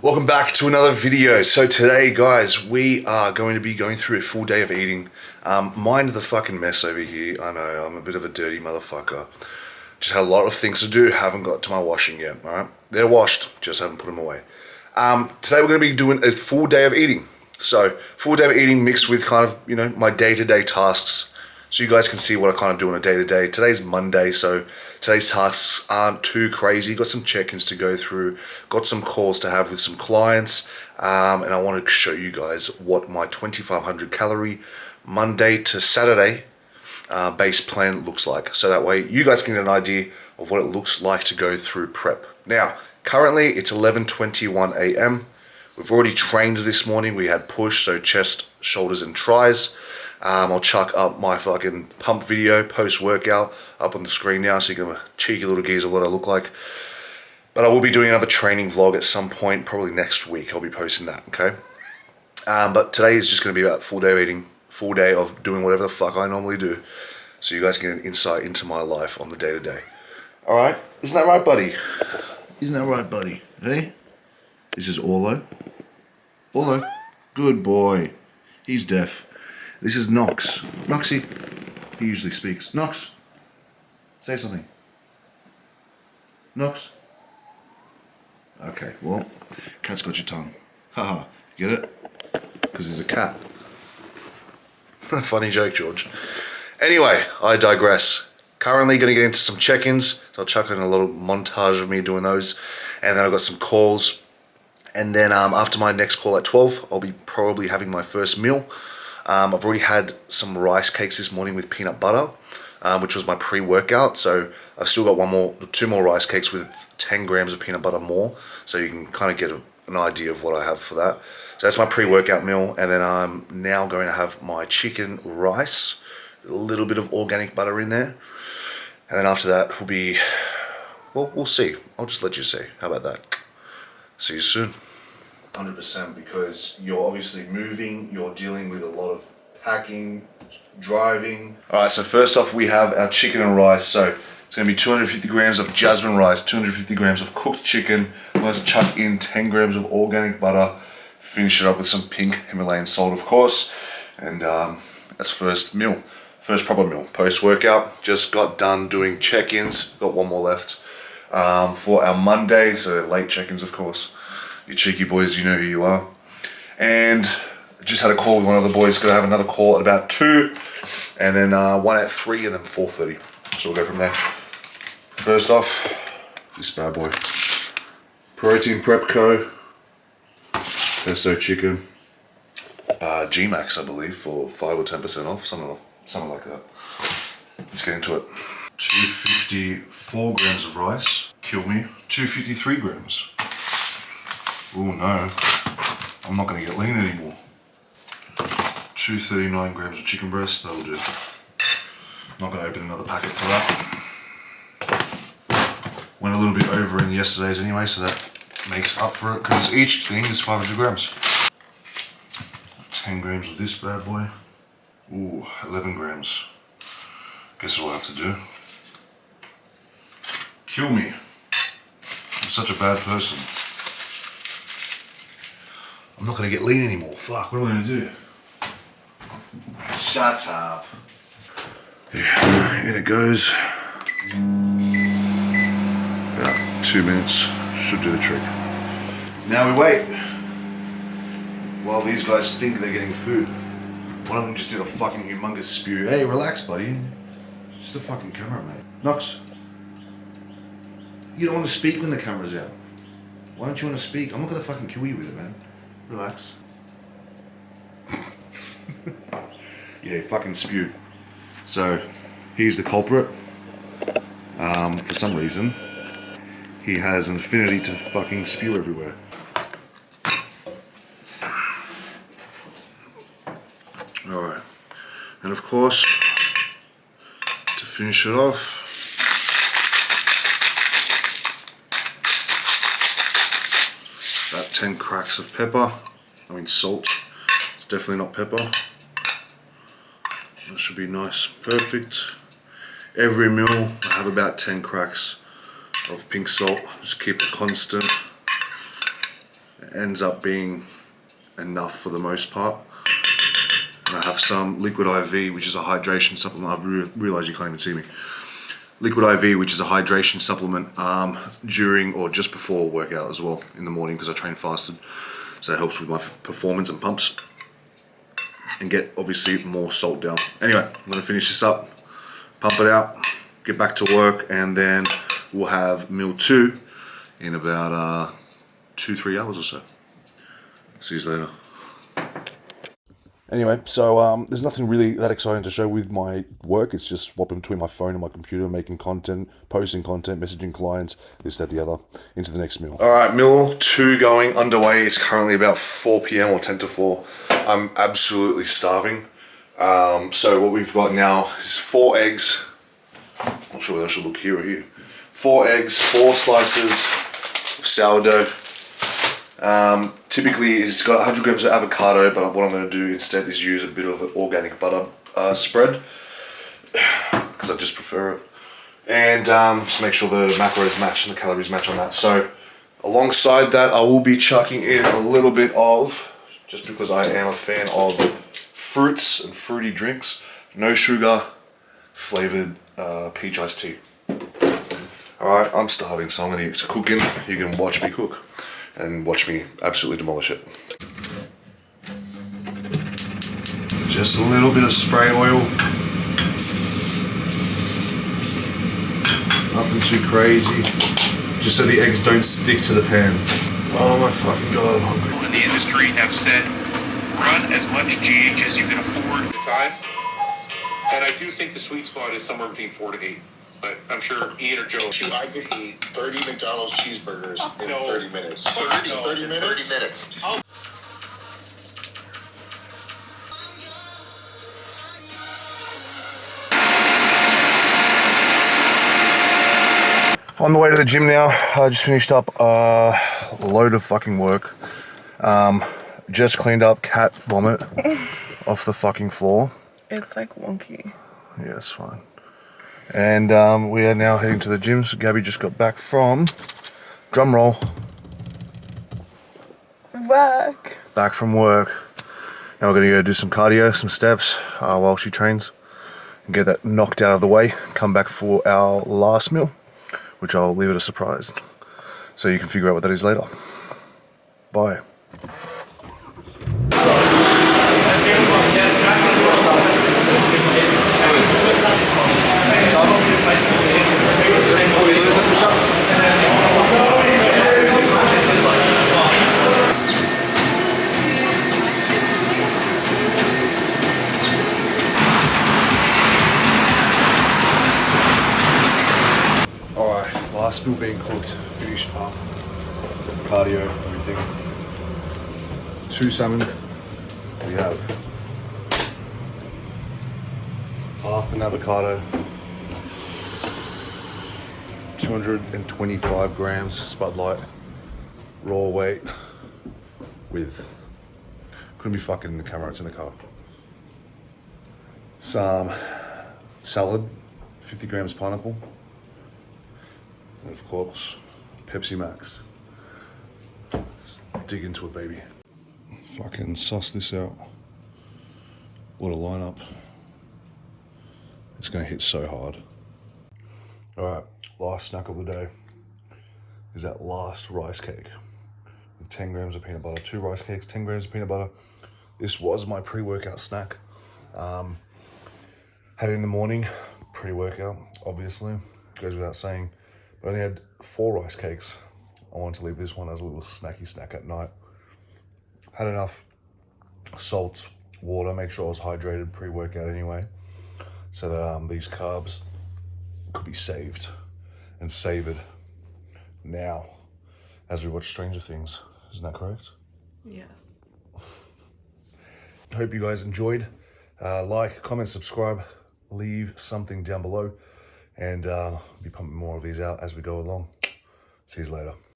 Welcome back to another video. So today, guys, we are going to be going through a full day of eating. Mind the fucking mess over here. I know, I'm a bit of a dirty motherfucker. Just had a lot of things to do, haven't got to my washing yet, alright? They're washed, just haven't put them away. Today we're going to be doing a full day of eating. So, full day of eating mixed with kind of, my day-to-day tasks. So you guys can see what I kind of do on a day-to-day. Today's Monday, so today's tasks aren't too crazy. Got some check-ins to go through, got some calls to have with some clients, and I want to show you guys what my 2,500 calorie Monday to Saturday base plan looks like. So that way you guys can get an idea of what it looks like to go through prep. Now, currently it's 11:21 a.m. We've already trained this morning. We had push, so chest, shoulders, and tries. I'll chuck up my fucking pump video post-workout up on the screen now so you can have a cheeky little geezer of what I look like. But I will be doing another training vlog at some point, probably next week. I'll be posting that, okay? But today is just going to be about full day of eating, full day of doing whatever the fuck I normally do, so you guys can get an insight into my life on the day-to-day. Alright? Isn't that right, buddy? Isn't that right, buddy? Hey? This is Orlo. Orlo. Good boy. He's deaf. This is Knox. Noxy. He usually speaks. Knox. Say something. Knox. Okay, well, cat's got your tongue. Haha, get it? Because he's a cat. Funny joke, George. Anyway, I digress. Currently going to get into some check-ins. So I'll chuck in a little montage of me doing those. And then I've got some calls. And then after my next call at 12, I'll be probably having my first meal. I've already had some rice cakes this morning with peanut butter, which was my pre-workout. So I've still got two more rice cakes with 10 grams of peanut butter more. So you can kind of get an idea of what I have for that. So that's my pre-workout meal. And then I'm now going to have my chicken rice, a little bit of organic butter in there. And then after that will be, well, we'll see. I'll just let you see. How about that? See you soon. 100%, because you're obviously moving, you're dealing with a lot of packing, driving. Alright, so first off we have our chicken and rice. So it's going to be 250 grams of jasmine rice, 250 grams of cooked chicken. Let's chuck in 10 grams of organic butter, finish it up with some pink Himalayan salt, of course. And that's first meal, first proper meal. Post-workout, just got done doing check-ins, got one more left for our Monday, so late check-ins, of course. You cheeky boys, you know who you are. And just had a call with one of the boys. Gonna have another call at about 2, and then one at 3, and then 4:30. So we'll go from there. First off, this bad boy. Protein Prep Co. Pesto chicken. G-Max, I believe, for 5 or 10% off, something like that. Let's get into it. 254 grams of rice. Kill me. 253 grams. Oh no, I'm not going to get lean anymore. 239 grams of chicken breast, that'll do. Not going to open another packet for that. Went a little bit over in yesterday's anyway, so that makes up for it, because each thing is 500 grams. 10 grams of this bad boy. Ooh, 11 grams. Guess what I'll have to do. Kill me. I'm such a bad person. I'm not going to get lean anymore. Fuck, what am I going to do? Shut up. Yeah, in it goes. About 2 minutes. Should do the trick. Now we wait. While these guys think they're getting food. One of them just did a fucking humongous spew. Hey, relax, buddy. It's just a fucking camera, mate. Knox. You don't want to speak when the camera's out. Why don't you want to speak? I'm not going to fucking kill you with it, man. Relax. Yeah, he fucking spewed. So, he's the culprit. For some reason, he has an affinity to fucking spew everywhere. Alright. And of course, to finish it off, about 10 cracks of pepper. I mean salt. It's definitely not pepper. That should be nice, perfect. Every meal I have about 10 cracks of pink salt. Just keep it constant. It ends up being enough for the most part. And I have some Liquid IV, which is a hydration supplement. I've realized you can't even see me. Liquid IV, which is a hydration supplement during or just before workout as well in the morning, because I train fasted. So it helps with my performance and pumps. And get, obviously, more salt down. Anyway, I'm going to finish this up, pump it out, get back to work, and then we'll have meal 2 in about 2-3 hours or so. See you later. Anyway, so there's nothing really that exciting to show with my work. It's just swapping between my phone and my computer, making content, posting content, messaging clients, this, that, the other, into the next meal. All right, meal 2 going underway. It's currently about 4 p.m. or 10 to 4. I'm absolutely starving. So what we've got now is 4 eggs. I'm not sure whether I should look here or here. 4 eggs, 4 slices of sourdough. Typically it's got 100 grams of avocado, but what I'm going to do instead is use a bit of an organic butter spread, because I just prefer it, and just make sure the macros match and the calories match on that. So alongside that, I will be chucking in a little bit of, just because I am a fan of fruits and fruity drinks, no sugar flavored peach iced tea. Alright, I'm starving, so I'm going to get to cooking. You can watch me cook and watch me absolutely demolish it. Just a little bit of spray oil. Nothing too crazy. Just so the eggs don't stick to the pan. Oh my fucking god, I'm hungry. People in the industry have said, run as much GH as you can afford at the time. And I do think the sweet spot is somewhere between 4 to 8. But I'm sure Ian or Joe. I could eat 30 McDonald's cheeseburgers in 30 minutes. 30 minutes? 30 minutes. On the way to the gym now. I just finished up a load of fucking work. Just cleaned up cat vomit off the fucking floor. It's like wonky. Yeah, it's fine. And we are now heading to the gym. So Gabby just got back from, drum roll, back from work. Now we're going to go do some cardio, some steps while she trains, and get that knocked out of the way. Come back for our last meal, which I'll leave it a surprise, so you can figure out what that is later. Bye. Alright, last meal being cooked, finished up, cardio, everything. 2 salmon, we have half an avocado, 225 grams Spud Light, raw weight, with, couldn't be fucking in the camera, it's in the car. Some salad, 50 grams pineapple, and of course, Pepsi Max. Let's dig into it, baby. Fucking suss this out. What a lineup. It's gonna hit so hard. Alright, last snack of the day is that last rice cake with 10 grams of peanut butter. 2 rice cakes, 10 grams of peanut butter. This was my pre-workout snack. Had it in the morning, pre-workout, obviously, goes without saying. But I only had 4 rice cakes. I wanted to leave this one as a little snacky snack at night. Had enough salt, water, made sure I was hydrated pre-workout anyway, so that these carbs could be saved and savored now as we watch Stranger Things. Isn't that correct? Yes. Hope you guys enjoyed. Like, comment, subscribe, leave something down below, and be pumping more of these out as we go along. See you later.